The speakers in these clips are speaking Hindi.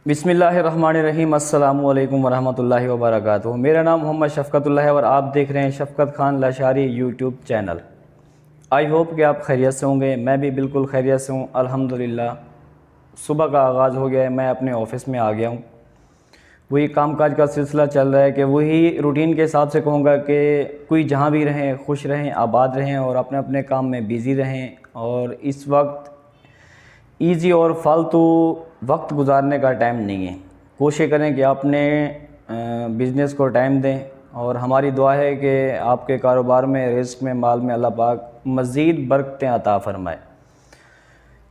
बिस्मिल्लाहिर्रहमानिर्रहीम। अस्सलामु अलैकुम वरहमतुल्लाहि वबरकातुहू। मेरा नाम मोहम्मद शफ़क़तुल्लाह है और आप देख रहे हैं Shafqat Khan Lashari YouTube channel. I hope कि आप खैरियत से होंगे। मैं भी बिल्कुल खैरियत से हूँ अल्हम्दुलिल्लाह। सुबह का आगाज़ हो गया है, मैं अपने ऑफ़िस में आ गया हूँ। वही कामकाज का सिलसिला चल रहा है कि वही रूटीन के हिसाब से कहूँगा कि कोई जहाँ भी रहें खुश रहें, आबाद रहें और अपने अपने काम में बिज़ी रहें। और इस वक्त ईज़ी और फालतू वक्त गुजारने का टाइम नहीं है। कोशिश करें कि अपने बिज़नेस को टाइम दें और हमारी दुआ है कि आपके कारोबार में, रिस्क में, माल में अल्लाह पाक मज़ीद बरकतें अता फ़रमाए।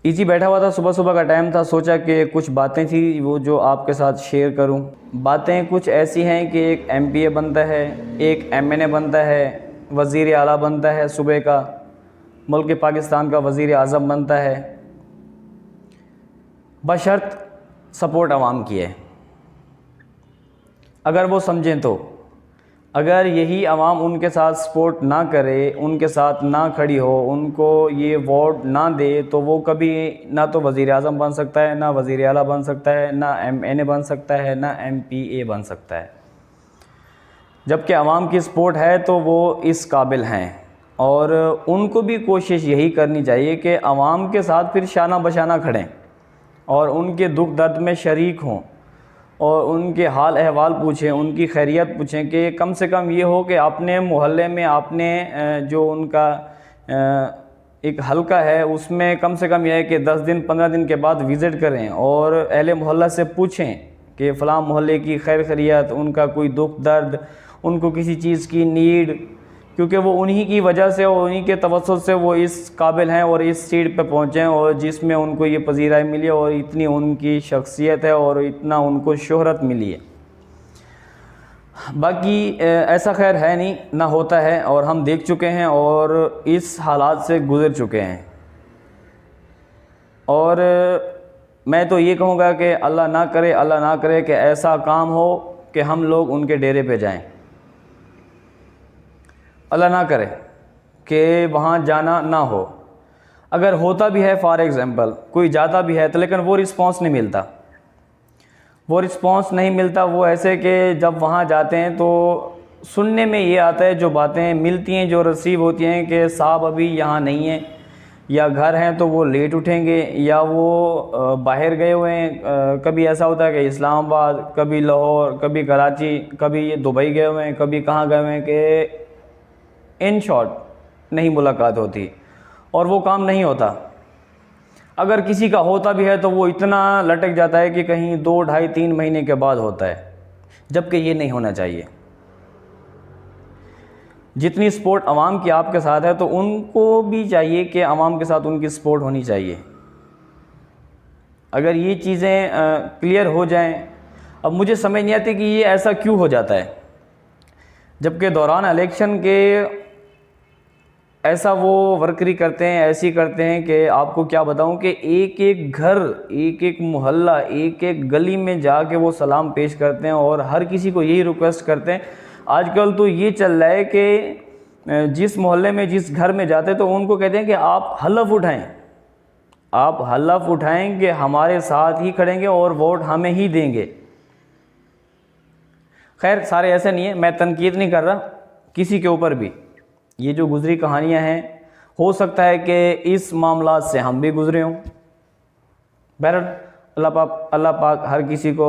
ईज़ी बैठा हुआ था, सुबह सुबह का टाइम था, सोचा कि कुछ बातें थी वो जो आपके साथ शेयर करूं। बातें कुछ ऐसी हैं कि एक MPA बनता है, एक MNA बनता है, वज़ीर आला बनता है, सूबे का मुल्क पाकिस्तान का वज़ीर आज़म बनता है, बशर्त सपोर्ट आवाम की है। अगर वो समझें तो अगर यही आवाम उनके साथ सपोर्ट ना करे, उनके साथ ना खड़ी हो, उनको ये वोट ना दे, तो वो कभी ना तो वज़ीर आज़म बन सकता है, ना वज़ीर आला बन सकता है, ना MNA बन सकता है, ना MPA बन सकता है। जबकि आवाम की सपोर्ट है तो वो इस काबिल हैं और उनको भी कोशिश यही करनी चाहिए कि आवाम के साथ फिर शाना बशाना खड़ें और उनके दुख दर्द में शरीक हों और उनके हाल अहवाल पूछें, उनकी खैरियत पूछें कि कम से कम ये हो कि अपने मोहल्ले में आपने जो उनका एक हलका है उसमें कम से कम यह है कि 10 दिन 15 दिन के बाद विज़िट करें और अहले मोहल्ला से पूछें कि फ़लाँ मोहल्ले की खैर खैरियत, उनका कोई दुख दर्द, उनको किसी चीज़ की नीड, क्योंकि वो उन्हीं की वजह से और उन्हीं के तवज्जुह से वो इस काबिल हैं और इस सीट पे पहुँचे हैं और जिसमें उनको ये पजीराई मिली और इतनी उनकी शख्सियत है और इतना उनको शोहरत मिली है। बाकी ऐसा खैर है नहीं, ना होता है और हम देख चुके हैं और इस हालात से गुज़र चुके हैं। और मैं तो ये कहूँगा कि अल्लाह ना करे कि ऐसा काम हो कि हम लोग उनके डेरे पे जाएं। अल्लाह ना करे कि वहाँ जाना ना हो। अगर होता भी है, फॉर एग्ज़ाम्पल कोई जाता भी है तो लेकिन वो रिस्पॉन्स नहीं मिलता। वो ऐसे कि जब वहाँ जाते हैं तो सुनने में ये आता है, जो बातें मिलती हैं, जो रिसीव होती हैं कि साहब अभी यहाँ नहीं है, या घर हैं तो वो लेट उठेंगे, या वो बाहर गए हुए हैं। कभी ऐसा होता है कि इस्लामाबाद, कभी लाहौर, कभी कराची, कभी ये दुबई गए हुए हैं, कभी कहाँ गए हुए हैं कि इन शॉर्ट नहीं मुलाकात होती और वो काम नहीं होता। अगर किसी का होता भी है तो वो इतना लटक जाता है कि कहीं 2, 2.5, 3 महीने के बाद होता है, जबकि ये नहीं होना चाहिए। जितनी सपोर्ट आवाम की आपके साथ है तो उनको भी चाहिए कि आवाम के साथ उनकी सपोर्ट होनी चाहिए। अगर ये चीज़ें क्लियर हो जाएं। अब मुझे समझ नहीं आती कि ये ऐसा क्यों हो जाता है, जबकि दौरान इलेक्शन के ऐसा वो वर्करी करते हैं, ऐसी करते हैं कि आपको क्या बताऊं कि एक एक घर, एक एक मोहल्ला, एक एक गली में जाके वो सलाम पेश करते हैं और हर किसी को यही रिक्वेस्ट करते हैं। आजकल तो ये चल रहा है कि जिस मोहल्ले में, जिस घर में जाते हैं तो उनको कहते हैं कि आप हलफ उठाएं, आप हलफ उठाएंगे, हमारे साथ ही खड़ेंगे और वोट हमें ही देंगे। खैर सारे ऐसे नहीं है, मैं तनकीद नहीं कर रहा किसी के ऊपर भी। ये जो गुजरी कहानियां हैं, हो सकता है कि इस मामला से हम भी गुजरे हों। बहरहाल अल्लाह पाक हर किसी को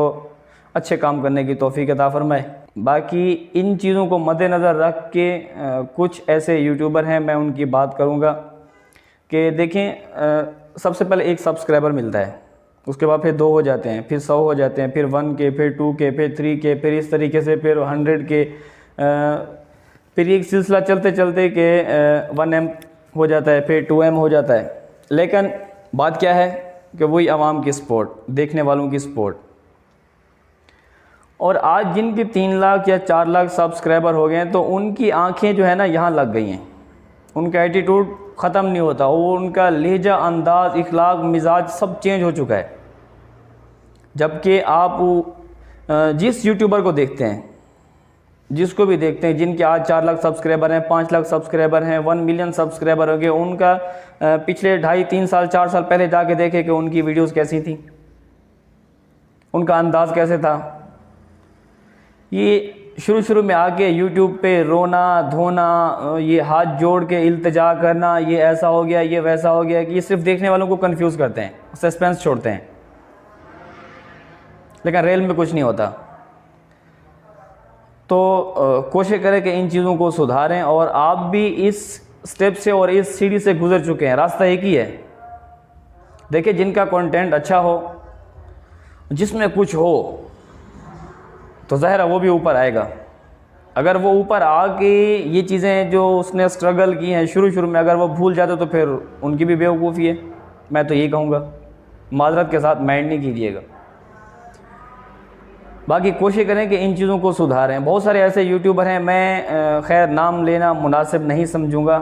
अच्छे काम करने की तौफीक अता फरमाए। बाकी इन चीज़ों को मद्देनज़र रख के कुछ ऐसे यूट्यूबर हैं, मैं उनकी बात करूंगा कि देखें, सबसे पहले एक सब्सक्राइबर मिलता है, उसके बाद फिर 2 हो जाते हैं, फिर 100 हो जाते हैं, फिर 1 के, फिर 2 के, फिर 3 के, फिर इस तरीके से फिर 100 के, फिर एक सिलसिला चलते चलते कि 1M हो जाता है, फिर 2M हो जाता है। लेकिन बात क्या है कि वही आवाम की सपोर्ट, देखने वालों की सपोर्ट। और आज जिनके 3 लाख या 4 लाख सब्सक्राइबर हो गए हैं तो उनकी आंखें जो है ना यहाँ लग गई हैं, उनका एटीट्यूड ख़त्म नहीं होता, वो उनका लहजा, अंदाज़, इखलाक, मिजाज सब चेंज हो चुका है। जबकि आप जिस यूट्यूबर को देखते हैं, जिसको भी देखते हैं, जिनके आज 4 लाख सब्सक्राइबर हैं, 5 लाख सब्सक्राइबर हैं, 1 मिलियन सब्सक्राइबर हो गए, उनका पिछले 2.5, 3 साल, 4 साल पहले जाके देखे कि उनकी वीडियोस कैसी थी। उनका अंदाज़ कैसे था। ये शुरू में आके यूट्यूब पे रोना धोना, ये हाथ जोड़ के इल्तिजा करना, ये ऐसा हो गया, ये वैसा हो गया, कि ये सिर्फ देखने वालों को कंफ्यूज करते हैं, सस्पेंस छोड़ते हैं, लेकिन रियल में कुछ नहीं होता। तो कोशिश करें कि इन चीज़ों को सुधारें, और आप भी इस स्टेप से और इस सीढ़ी से गुजर चुके हैं। रास्ता एक ही है। देखिए, जिनका कंटेंट अच्छा हो, जिसमें कुछ हो, तो ज़ाहिर है वो भी ऊपर आएगा। अगर वो ऊपर आके ये चीज़ें जो उसने स्ट्रगल की हैं शुरू में, अगर वो भूल जाते तो फिर उनकी भी बेवकूफ़ी है। मैं तो यही कहूँगा, माजरत के साथ माइंड नहीं कीजिएगा। बाकी कोशिश करें कि इन चीज़ों को सुधारें। बहुत सारे ऐसे यूट्यूबर हैं, मैं खैर नाम लेना मुनासिब नहीं समझूंगा,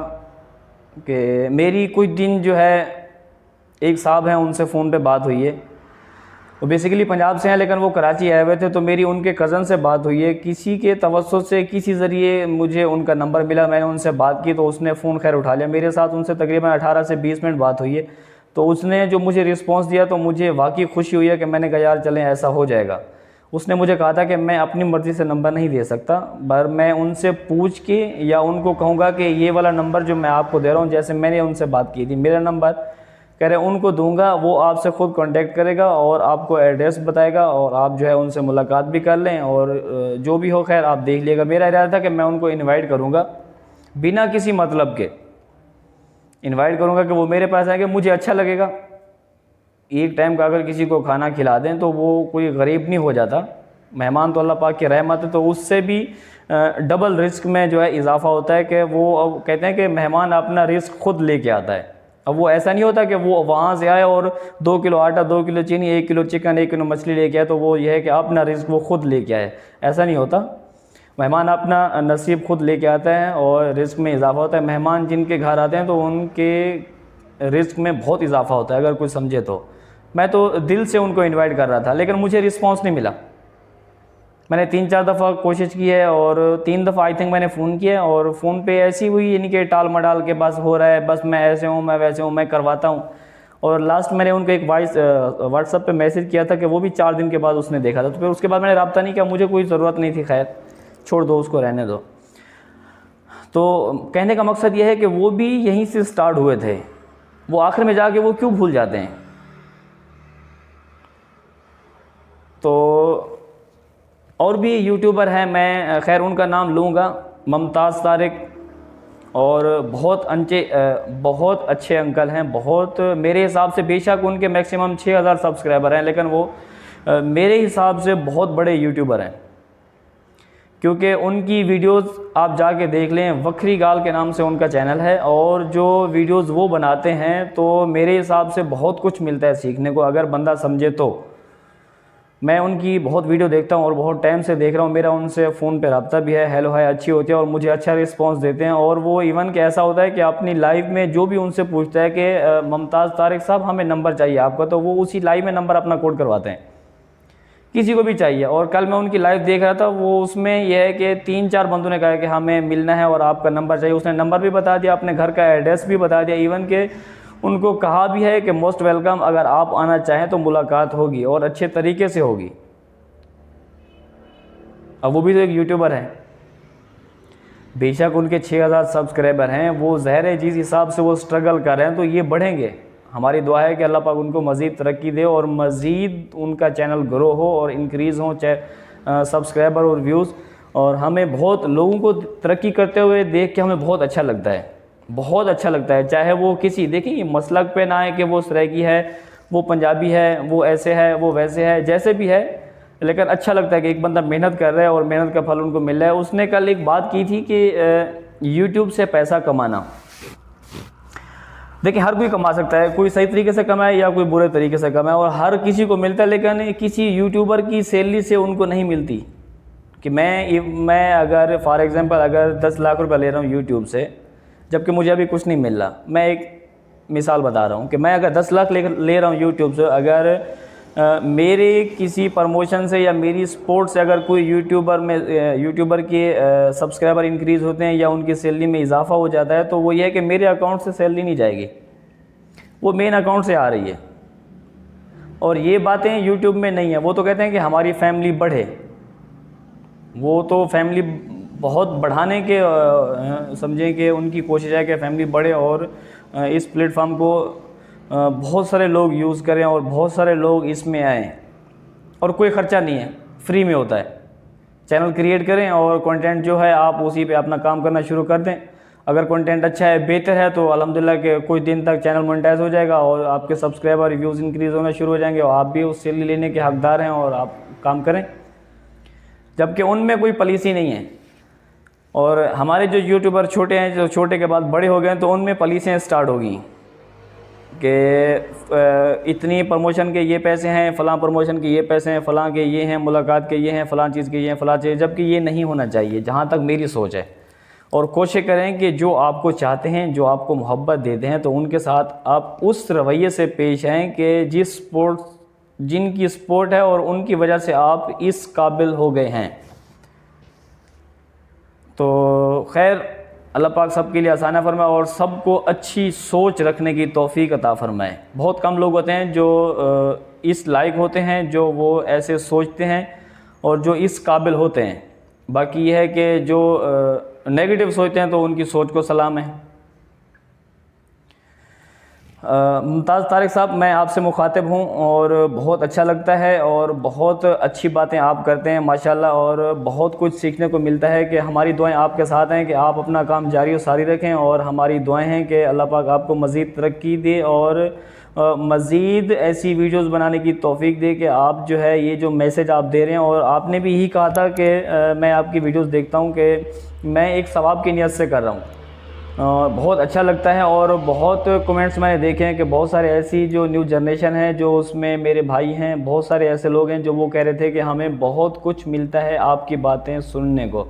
कि मेरी कुछ दिन जो है एक साहब हैं, उनसे फ़ोन पे बात हुई है। वो बेसिकली पंजाब से हैं, लेकिन वो कराची आए हुए थे। तो मेरी उनके कज़न से बात हुई है, किसी के तवस्सुत से, किसी ज़रिए मुझे उनका नंबर मिला, मैंने उनसे बात की, तो उसने फ़ोन खैर उठा लिया। मेरे साथ उनसे तकरीबन 18 से 20 मिनट बात हुई है। तो उसने जो मुझे रिस्पॉन्स दिया, तो मुझे वाकई खुशी हुई है, कि मैंने कहा यार चलें ऐसा हो जाएगा। उसने मुझे कहा था कि मैं अपनी मर्ज़ी से नंबर नहीं दे सकता, पर मैं उनसे पूछ के या उनको कहूँगा कि ये वाला नंबर जो मैं आपको दे रहा हूँ, जैसे मैंने उनसे बात की थी, मेरा नंबर कह रहे उनको दूंगा, वो आपसे ख़ुद कांटेक्ट करेगा और आपको एड्रेस बताएगा, और आप जो है उनसे मुलाकात भी कर लें, और जो भी हो खैर आप देख लीजिएगा। मेरा इरादा था कि मैं उनको इनवाइट करूँगा, बिना किसी मतलब के इनवाइट करूँगा, कि वो मेरे पास आएंगे, मुझे अच्छा लगेगा। एक टाइम का अगर किसी को खाना खिला दें तो वो कोई गरीब नहीं हो जाता। मेहमान तो अल्लाह पाक की रहमत है, तो उससे भी डबल रिस्क में जो है इजाफा होता है, कि वो अब कहते हैं कि मेहमान अपना रिस्क खुद लेके आता है। अब वो ऐसा नहीं होता कि वो वहाँ से आए और 2 किलो आटा, 2 किलो चीनी, 1 किलो चिकन, 1 किलो मछली लेके आए, तो वो ये है कि अपना रिस्क वो खुद लेके आए। ऐसा नहीं होता। मेहमान अपना नसीब खुद लेके आता है और रिस्क में इजाफा होता है। मेहमान जिनके घर आते हैं तो उनके रिस्क में बहुत इजाफा होता है, अगर कोई समझे तो। मैं तो दिल से उनको इनवाइट कर रहा था, लेकिन मुझे रिस्पांस नहीं मिला। मैंने 3-4 दफ़ा कोशिश की है, और 3 दफ़ा आई थिंक मैंने फ़ोन किया, और फ़ोन पे ऐसी हुई, यानी कि टाल मडाल के बस हो रहा है, बस मैं ऐसे हूँ, मैं वैसे हूँ, मैं करवाता हूँ। और लास्ट मैंने उनको एक व्हाट्सएप पे मैसेज किया था, कि वो भी 4 दिन के बाद उसने देखा था। तो फिर उसके बाद मैंने रब्ता नहीं किया, मुझे कोई ज़रूरत नहीं थी, खैर छोड़ दो, उसको रहने दो। तो कहने का मकसद ये है कि वो भी यहीं से स्टार्ट हुए थे, वो आखिर में जाके वो क्यों भूल जाते हैं। तो और भी यूट्यूबर हैं, मैं खैर उनका नाम लूँगा, मुमताज़ तारिक, और बहुत अच्छे अंकल हैं, बहुत मेरे हिसाब से। बेशक उनके मैक्सिमम 6000 सब्सक्राइबर हैं, लेकिन वो मेरे हिसाब से बहुत बड़े यूट्यूबर हैं, क्योंकि उनकी वीडियोस आप जाके देख लें। वक्री गाल के नाम से उनका चैनल है, और जो वीडियोस वो बनाते हैं, तो मेरे हिसाब से बहुत कुछ मिलता है सीखने को, अगर बंदा समझे तो। मैं उनकी बहुत वीडियो देखता हूँ और बहुत टाइम से देख रहा हूँ। मेरा उनसे फ़ोन पे रब्ता भी है, हेलो हाय अच्छी होती है, और मुझे अच्छा रिस्पांस देते हैं। और वो इवन कि ऐसा होता है कि अपनी लाइव में जो भी उनसे पूछता है कि मुमताज़ तारिक साहब हमें नंबर चाहिए आपका, तो वो उसी लाइव में नंबर अपना कोड करवाते हैं, किसी को भी चाहिए। और कल मैं उनकी लाइव देख रहा था, वो उसमें यह है कि 3-4 बंदों ने कहा कि हमें मिलना है और आपका नंबर चाहिए। उसने नंबर भी बता दिया, अपने घर का एड्रेस भी बता दिया, इवन के उनको कहा भी है कि मोस्ट वेलकम, अगर आप आना चाहें तो मुलाकात होगी और अच्छे तरीके से होगी। अब वो भी तो एक यूट्यूबर हैं, बेशक उनके 6000 सब्सक्राइबर हैं, वो ज़हर जिस हिसाब से वो स्ट्रगल कर रहे हैं, तो ये बढ़ेंगे। हमारी दुआ है कि अल्लाह पाक उनको मज़ीद तरक्की दे, और मज़ीद उनका चैनल ग्रो हो और इंक्रीज़ हो सब्सक्राइबर और व्यूज़। और हमें बहुत लोगों को तरक्की करते हुए देख के हमें बहुत अच्छा लगता है, बहुत अच्छा लगता है। चाहे वो किसी, देखिए मसलक पे ना है कि वो सराइकी है, वो पंजाबी है, वो ऐसे है, वो वैसे है, जैसे भी है, लेकिन अच्छा लगता है कि एक बंदा मेहनत कर रहा है और मेहनत का फल उनको मिल रहा है। उसने कल एक बात की थी कि यूट्यूब से पैसा कमाना, देखिए हर कोई कमा सकता है, कोई सही तरीके से कमाए या कोई बुरे तरीके से कमाए, और हर किसी को मिलता है। लेकिन किसी यूट्यूबर की सैलरी से उनको नहीं मिलती। कि मैं अगर फॉर एग्ज़ाम्पल अगर 10 लाख रुपये ले रहा हूँ यूट्यूब से, जबकि मुझे अभी कुछ नहीं मिल रहा, मैं एक मिसाल बता रहा हूँ कि मैं अगर 10 लाख ले रहा हूँ यूट्यूब से, अगर मेरे किसी प्रमोशन से या मेरी सपोर्ट से अगर कोई यूट्यूबर के सब्सक्राइबर इंक्रीज़ होते हैं या उनकी सैलरी में इजाफा हो जाता है, तो वो ये है कि मेरे अकाउंट से सैलरी नहीं जाएगी, वो मेन अकाउंट से आ रही है। और ये बातें यूट्यूब में नहीं है। वो तो कहते हैं कि हमारी फैमिली बढ़े, वो तो फैमिली बहुत बढ़ाने के समझें कि उनकी कोशिश है कि फैमिली बढ़े और इस प्लेटफॉर्म को बहुत सारे लोग यूज़ करें और बहुत सारे लोग इसमें आएँ, और कोई ख़र्चा नहीं है, फ्री में होता है। चैनल क्रिएट करें और कंटेंट जो है आप उसी पे अपना काम करना शुरू कर दें। अगर कंटेंट अच्छा है, बेहतर है, तो अल्हम्दुलिल्लाह के कुछ दिन तक चैनल मोनेटाइज हो जाएगा और आपके सब्सक्राइबर रिव्यूज़ इंक्रीज़ होना शुरू हो जाएंगे और आप भी उससे लेने के हकदार हैं और आप काम करें, जबकि उनमें कोई पॉलिसी नहीं है। और हमारे जो यूट्यूबर छोटे हैं, जो छोटे के बाद बड़े हो गए हैं, तो उनमें पॉलिसियाँ स्टार्ट होगी कि इतनी प्रमोशन के ये पैसे हैं, फ़लाँ प्रमोशन के ये पैसे हैं, फ़लाँ के ये हैं, मुलाकात के ये हैं, फ़लाँ चीज़ के ये हैं, फ़लाँ चीज़, जबकि ये नहीं होना चाहिए जहाँ तक मेरी सोच है। और कोशिश करें कि जो आपको चाहते हैं, जो आपको मोहब्बत देते हैं, तो उनके साथ आप उस रवैये से पेश आएँ कि जिनकी सपोर्ट है और उनकी वजह से आप इस काबिल हो गए हैं। तो खैर, अल्लाह पाक सबके लिए आसाना फरमाए और सबको अच्छी सोच रखने की तौफीक अता फरमाए। बहुत कम लोग होते हैं जो इस लायक होते हैं, जो वो ऐसे सोचते हैं और जो इस काबिल होते हैं। बाकी यह है कि जो नेगेटिव सोचते हैं तो उनकी सोच को सलाम है। मुमताज़ तारिक साहब, मैं आपसे मुखातिब हूँ और बहुत अच्छा लगता है और बहुत अच्छी बातें आप करते हैं माशाल्लाह, और बहुत कुछ सीखने को मिलता है। कि हमारी दुआएं आपके साथ हैं कि आप अपना काम जारी और सारी रखें, और हमारी दुआएं हैं कि अल्लाह पाक आपको मज़ीद तरक्की दे और मज़ीद ऐसी वीडियोस बनाने की तौफीक दे कि आप जो है ये जो मैसेज आप दे रहे हैं, और आपने भी यही कहा था कि मैं आपकी वीडियोस देखता हूँ कि मैं एक सवाब की नीयत से कर रहा हूँ। बहुत अच्छा लगता है। और बहुत कमेंट्स मैंने देखे हैं कि बहुत सारे ऐसी जो न्यू जनरेशन है, जो उसमें मेरे भाई हैं, बहुत सारे ऐसे लोग हैं जो वो कह रहे थे कि हमें बहुत कुछ मिलता है आपकी बातें सुनने को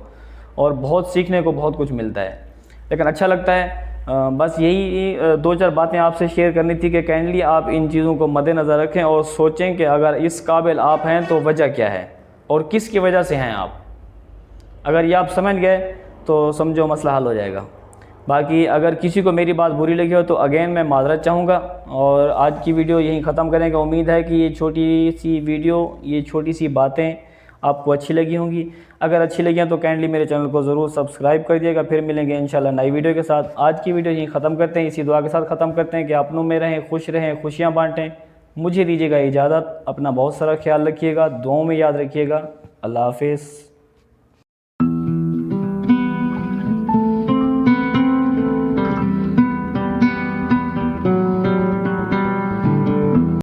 और बहुत सीखने को बहुत कुछ मिलता है। लेकिन अच्छा लगता है। बस यही 2-4 बातें आपसे शेयर करनी थी कि काइंडली आप इन चीज़ों को मद्देनज़र रखें और सोचें कि अगर इस काबिल आप हैं तो वजह क्या है और किसकी वजह से हैं आप। अगर ये आप समझ गए तो समझो मसला हल हो जाएगा। बाकी अगर किसी को मेरी बात बुरी लगी हो तो अगेन मैं माजरत चाहूँगा, और आज की वीडियो यहीं ख़त्म करेंगे। उम्मीद है कि ये छोटी सी वीडियो, ये छोटी सी बातें आपको अच्छी लगी होंगी। अगर अच्छी लगी हैं तो काइंडली मेरे चैनल को ज़रूर सब्सक्राइब कर दिएगा। फिर मिलेंगे इंशाल्लाह नई वीडियो के साथ। आज की वीडियो यहीं ख़त्म करते हैं, इसी दुआ के साथ ख़त्म करते हैं कि अपनों में रहें, खुश रहें, खुशियाँ बाँटें। मुझे दीजिएगा इजाज़त। अपना बहुत सारा ख्याल रखिएगा, दुआओं में याद रखिएगा। अल्लाह हाफ़िज़।